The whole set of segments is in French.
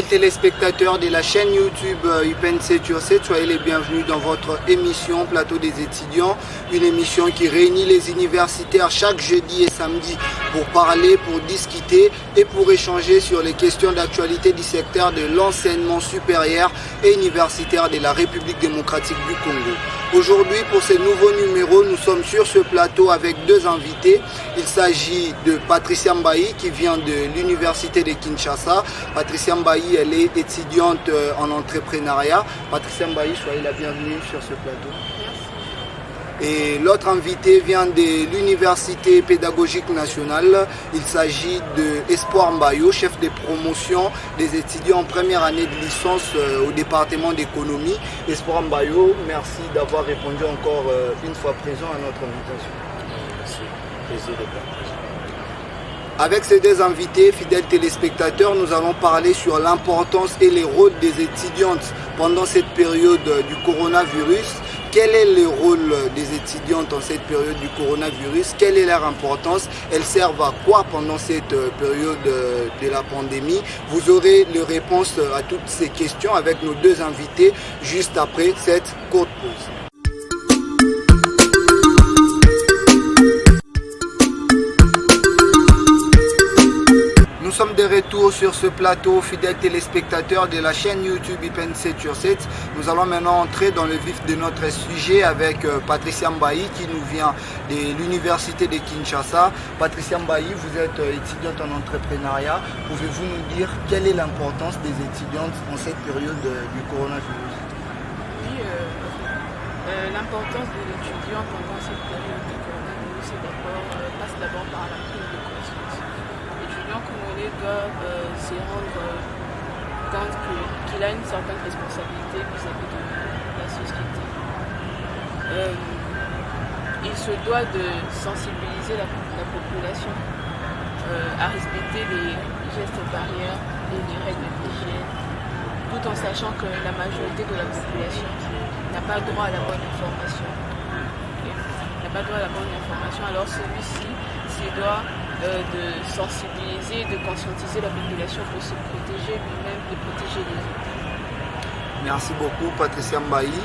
téléspectateurs de la chaîne YouTube UPNC Turset, soyez les bienvenus dans votre émission Plateau des étudiants, une émission qui réunit les universitaires chaque jeudi et samedi pour parler, pour discuter et pour échanger sur les questions d'actualité du secteur de l'enseignement supérieur et universitaire de la République démocratique du Congo. Aujourd'hui, pour ce nouveau numéro, nous sommes sur ce plateau avec deux invités. Il s'agit de Patricia Mbayi qui vient de l'université de Kinshasa. Patricia Mbayi, elle est étudiante en entrepreneuriat. Patricia Mbayi, soyez la bienvenue sur ce plateau. Et l'autre invité vient de l'Université pédagogique nationale. Il s'agit de Espoir Mbayo, chef de promotion des étudiants en première année de licence au département d'économie. Espoir Mbayo, merci d'avoir répondu encore une fois présent à notre invitation. Merci, plaisir de partager. Avec ces deux invités, fidèles téléspectateurs, nous allons parler sur l'importance et les rôles des étudiantes pendant cette période du coronavirus. Quel est le rôle des étudiantes en cette période du coronavirus? Quelle est leur importance? Elles servent à quoi pendant cette période de la pandémie? Vous aurez les réponses à toutes ces questions avec nos deux invités juste après cette courte pause. Nous sommes de retour sur ce plateau, fidèles téléspectateurs de la chaîne YouTube UPNC Turset. Nous allons maintenant entrer dans le vif de notre sujet avec Patricia Mbayi qui nous vient de l'université de Kinshasa. Patricia Mbayi, vous êtes étudiante en entrepreneuriat. Pouvez-vous nous dire quelle est l'importance des étudiantes en cette période du coronavirus? Oui, l'importance des étudiants pendant cette période du coronavirus passe d'abord par la prise de conscience. Les étudiants congolais doivent se rendre compte qu'il a une certaine responsabilité vis-à-vis de la société. Il se doit de sensibiliser la population à respecter les gestes barrières et les règles d'hygiène, tout en sachant que la majorité de la population n'a pas droit à la bonne information. Alors celui-ci se doit de sensibiliser, de conscientiser la population pour se protéger lui-même et protéger les autres. Merci beaucoup Patricia Mbayi.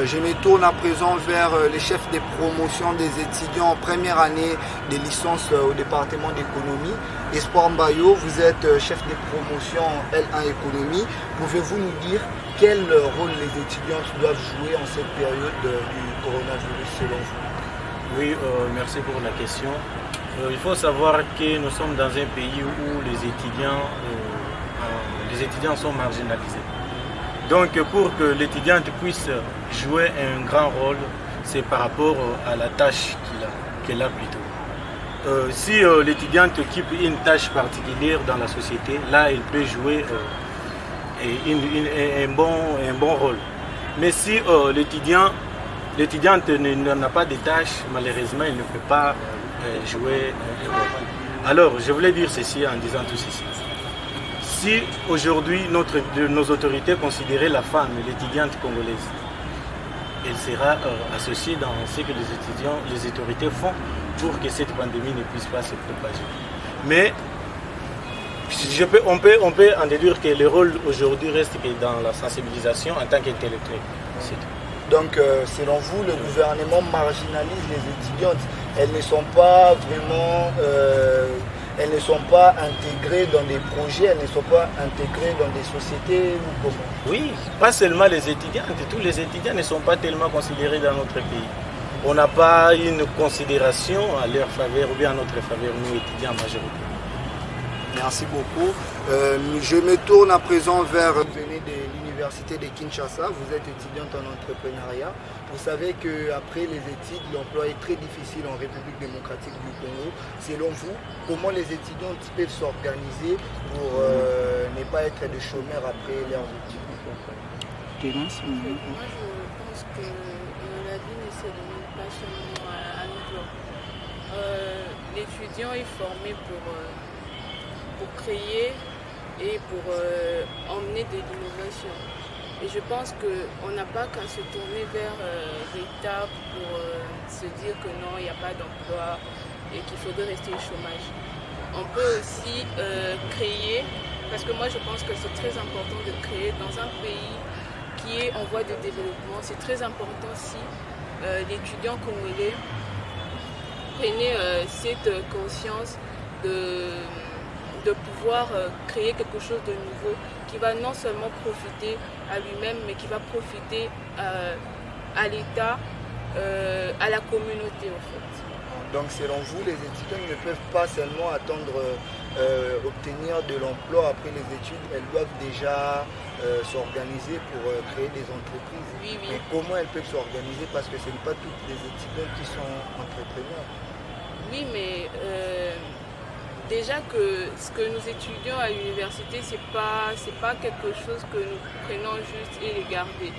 Je me tourne à présent vers les chefs de promotion des étudiants en première année des licences au département d'économie. Espoir Mbayo, vous êtes chef de promotion L1 économie. Pouvez-vous nous dire quel rôle les étudiants doivent jouer en cette période du coronavirus selon vous? Oui, merci pour la question. Il faut savoir que nous sommes dans un pays où les étudiants sont marginalisés. Donc pour que l'étudiante puisse jouer un grand rôle, c'est par rapport à la tâche qu'elle a plutôt. Si l'étudiante occupe une tâche particulière dans la société, là elle peut jouer un bon rôle. Mais si l'étudiante n'a pas de tâches, malheureusement elle ne peut pas jouer un rôle. Alors je voulais dire ceci en disant tout ceci. Si aujourd'hui nos autorités considéraient la femme, l'étudiante congolaise, elle sera associée dans ce que les autorités font pour que cette pandémie ne puisse pas se propager. Mais on peut en déduire que le rôle aujourd'hui reste que dans la sensibilisation en tant qu'intellectuel. C'est tout. Donc, selon vous, le gouvernement marginalise les étudiantes. Elles ne sont pas vraiment, elles ne sont pas intégrées dans des projets, elles ne sont pas intégrées dans des sociétés ou comment? Oui, pas seulement les étudiantes. Tous les étudiants ne sont pas tellement considérés dans notre pays. On n'a pas une considération à leur faveur ou bien à notre faveur, nous étudiants en majorité. Merci beaucoup. Je me tourne à présent vers vous venez de l'université de Kinshasa, vous êtes étudiante en entrepreneuriat. Vous savez qu'après les études, l'emploi est très difficile en République démocratique du Congo. Selon vous, comment les étudiantes peuvent s'organiser pour ne pas être des chômeurs après leurs études? Moi, je pense que la vie ne se limite pas seulement à l'emploi. L'étudiant est formé pour créer et pour emmener de l'innovation. Et je pense qu'on n'a pas qu'à se tourner vers l'État pour se dire que non, il n'y a pas d'emploi et qu'il faudrait rester au chômage. On peut aussi créer Parce que moi, je pense que c'est très important de créer dans un pays qui est en voie de développement. C'est très important si l'étudiant congolais prenait cette conscience de pouvoir créer quelque chose de nouveau qui va non seulement profiter à lui-même, mais qui va profiter à l'État, à la communauté en fait. Donc selon vous, les étudiants ne peuvent pas seulement attendre obtenir de l'emploi après les études, elles doivent déjà s'organiser pour créer des entreprises. Oui, oui. Mais comment elles peuvent s'organiser parce que ce n'est pas toutes les étudiants qui sont entrepreneurs. Oui, mais déjà que ce que nous étudions à l'université, c'est pas quelque chose que nous prenons juste et les garder.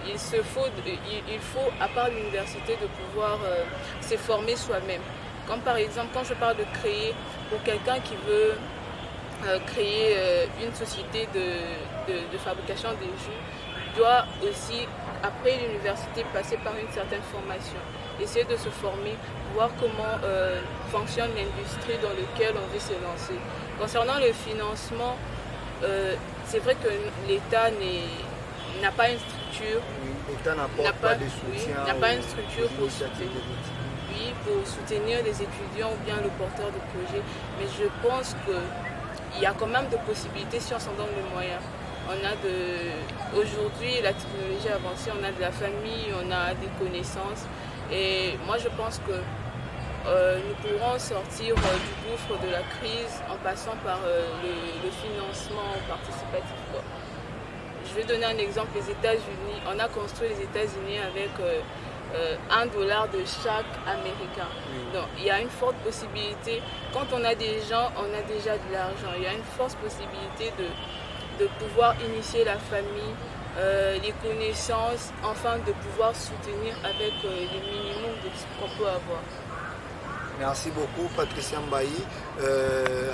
Il faut, à part l'université, de pouvoir se former soi-même. Comme par exemple, quand je parle de créer, pour quelqu'un qui veut créer une société de fabrication des jus, doit aussi, après l'université, passer par une certaine formation. Essayer de se former, voir comment fonctionne l'industrie dans laquelle on veut se lancer. Concernant le financement, c'est vrai que l'État n'a pas une structure. L'État n'apporte pas de soutien. N'a pas une structure pour soutenir les étudiants ou bien le porteur de projet. Mais je pense qu'il y a quand même de possibilités si on s'en donne les moyens. Aujourd'hui, la technologie avancée, on a de la famille, on a des connaissances. Et moi, je pense que nous pourrons sortir du gouffre de la crise en passant par le financement participatif. Je vais donner un exemple, les États-Unis. On a construit les États-Unis avec $1 de chaque Américain. Donc il y a une forte possibilité, quand on a des gens, on a déjà de l'argent. Il y a une forte possibilité de pouvoir initier la famille, les connaissances, enfin de pouvoir soutenir avec le minimum de ce qu'on peut avoir. Merci beaucoup Patricia Mbayi.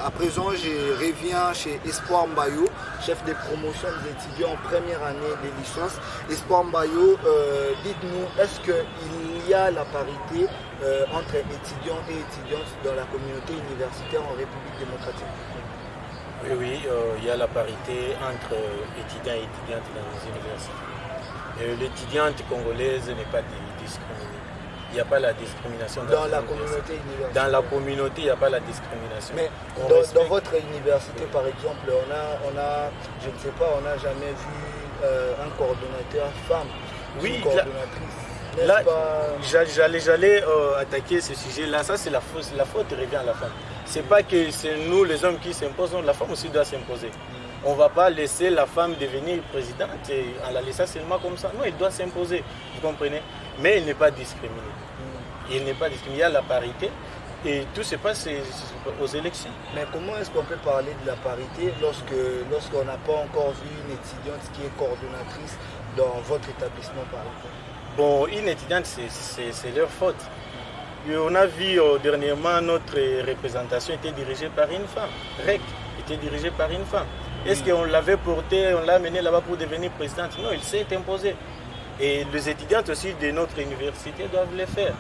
À présent, je reviens chez Espoir Mbayo, chef de promotion des étudiants en première année de licence. Espoir Mbayo, dites-nous, est-ce qu'il y a la parité entre étudiants et étudiantes dans la communauté universitaire en République démocratique du Congo? Oui, il y a la parité entre étudiants et étudiantes dans les universités. L'étudiante congolaise n'est pas discriminée. Il n'y a pas la discrimination dans la communauté universitaire. Dans la communauté, il n'y a pas la discrimination. Mais dans votre université, par exemple, on a, je ne sais pas, on n'a jamais vu un coordonnateur femme, oui, une coordonnatrice. Là, j'allais attaquer ce sujet-là. Ça, c'est la faute. La faute revient à la femme. C'est pas que c'est nous, les hommes, qui s'imposons. La femme aussi doit s'imposer. On ne va pas laisser la femme devenir présidente et en la laissant seulement comme ça. Non, elle doit s'imposer. Vous comprenez? Mais elle n'est pas discriminée. Il n'est pas discriminé. Il y a la parité et tout se passe aux élections. Mais comment est-ce qu'on peut parler de la parité lorsqu'on n'a pas encore vu une étudiante qui est coordonnatrice dans votre établissement, par exemple? Bon, une étudiante, c'est leur faute. Et on a vu dernièrement notre représentation était dirigée par une femme. REC était dirigée par une femme. Est-ce qu'on l'avait porté, on l'a amené là-bas pour devenir présidente? Non, il s'est imposé. Et les étudiants aussi de notre université doivent le faire.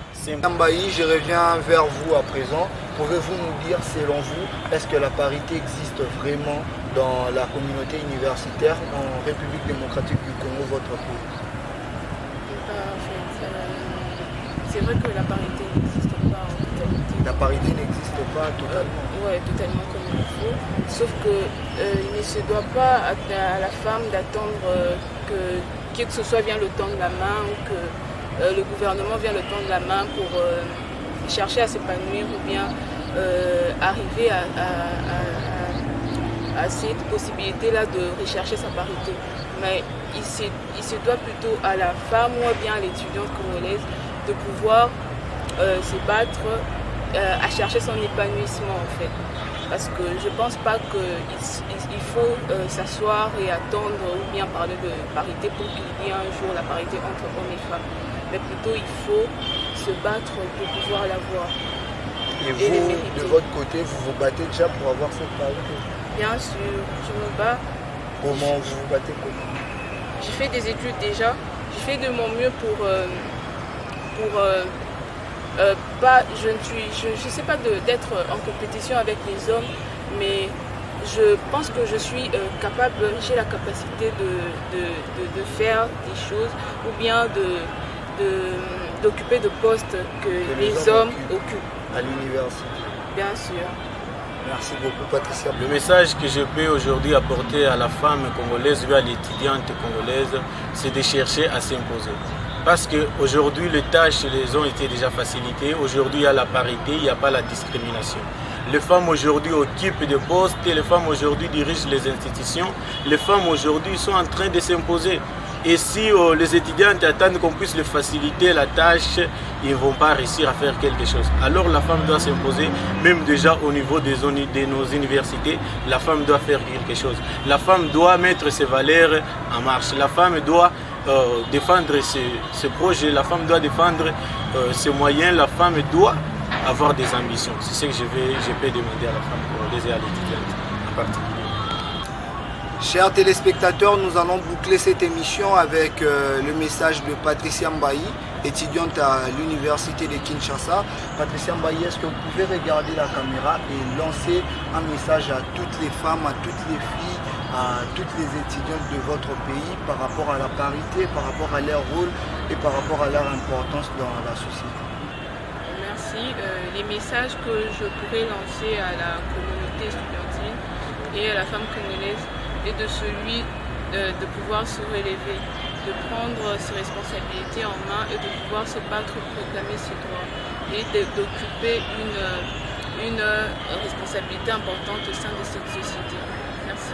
Mbayi, je reviens vers vous à présent. Pouvez-vous nous dire, selon vous, est-ce que la parité existe vraiment dans la communauté universitaire en République démocratique du Congo, votre pays? C'est vrai que la parité n'existe pas en totalité. La parité n'existe pas totalement? Oui, totalement comme il faut. Sauf qu'il ne se doit pas à la femme d'attendre que qui que ce soit vient le tendre la main ou que le gouvernement vient le tendre la main pour chercher à s'épanouir ou bien arriver à cette possibilité-là de rechercher sa parité. Mais il se doit plutôt à la femme ou bien à l'étudiante congolaise de pouvoir se battre à chercher son épanouissement en fait. Parce que je ne pense pas qu'il faut s'asseoir et attendre ou bien parler de parité pour qu'il y ait un jour la parité entre hommes et femmes. Mais plutôt il faut se battre pour pouvoir l'avoir. Et vous, de votre côté, vous vous battez déjà pour avoir cette parité? Bien sûr, je me bats. Comment vous vous battez? Comment? J'ai fait des études déjà. J'ai fait de mon mieux pour je ne sais pas d'être en compétition avec les hommes, mais je pense que je suis capable, j'ai la capacité de faire des choses ou bien d'occuper de postes que les hommes occupent. À l'université. Bien sûr. Merci beaucoup Patricia. Le message que je peux aujourd'hui apporter à la femme congolaise ou à l'étudiante congolaise, c'est de chercher à s'imposer. Parce qu'aujourd'hui, les tâches les ont été déjà facilitées. Aujourd'hui, il y a la parité, il n'y a pas la discrimination. Les femmes aujourd'hui occupent des postes, les femmes aujourd'hui dirigent les institutions. Les femmes aujourd'hui sont en train de s'imposer. Et si les étudiants attendent qu'on puisse les faciliter la tâche, ils ne vont pas réussir à faire quelque chose. Alors la femme doit s'imposer, même déjà au niveau de nos universités, la femme doit faire quelque chose. La femme doit mettre ses valeurs en marche. La femme doit défendre ses projets, la femme doit défendre ses moyens, la femme doit avoir des ambitions. C'est ce que je peux demander à la femme congolaise et à l'étudiante en particulier. Chers téléspectateurs, nous allons boucler cette émission avec le message de Patricia Mbayi, étudiante à l'université de Kinshasa. Patricia Mbayi, est-ce que vous pouvez regarder la caméra et lancer un message à toutes les femmes, à toutes les filles, à toutes les étudiantes de votre pays par rapport à la parité, par rapport à leur rôle et par rapport à leur importance dans la société? Merci. Les messages que je pourrais lancer à la communauté estudiantine et à la femme congolaise et de celui de pouvoir se relever, de prendre ses responsabilités en main et de pouvoir se battre pour réclamer ses droits et d'occuper une responsabilité importante au sein de cette société. Merci.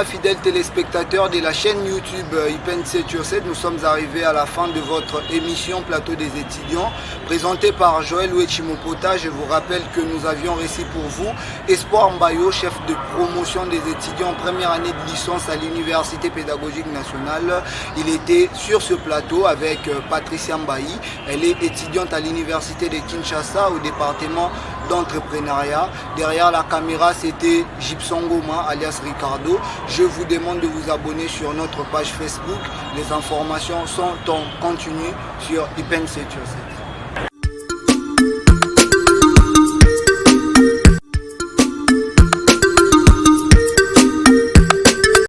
Fidèles téléspectateurs de la chaîne YouTube IPEN7 sur 7, nous sommes arrivés à la fin de votre émission Plateau des étudiants, présentée par Joël Ouechimopota. Je vous rappelle que nous avions reçu pour vous Espoir Mbayo, chef de promotion des étudiants en première année de licence à l'Université pédagogique nationale. Il était sur ce plateau avec Patricia Mbayi. Elle est étudiante à l'Université de Kinshasa au département d'entrepreneuriat. Derrière la caméra, c'était Gibson Goma alias Ricardo. Je vous demande de vous abonner sur notre page Facebook. Les informations sont en continu sur IPEN7 sur 7.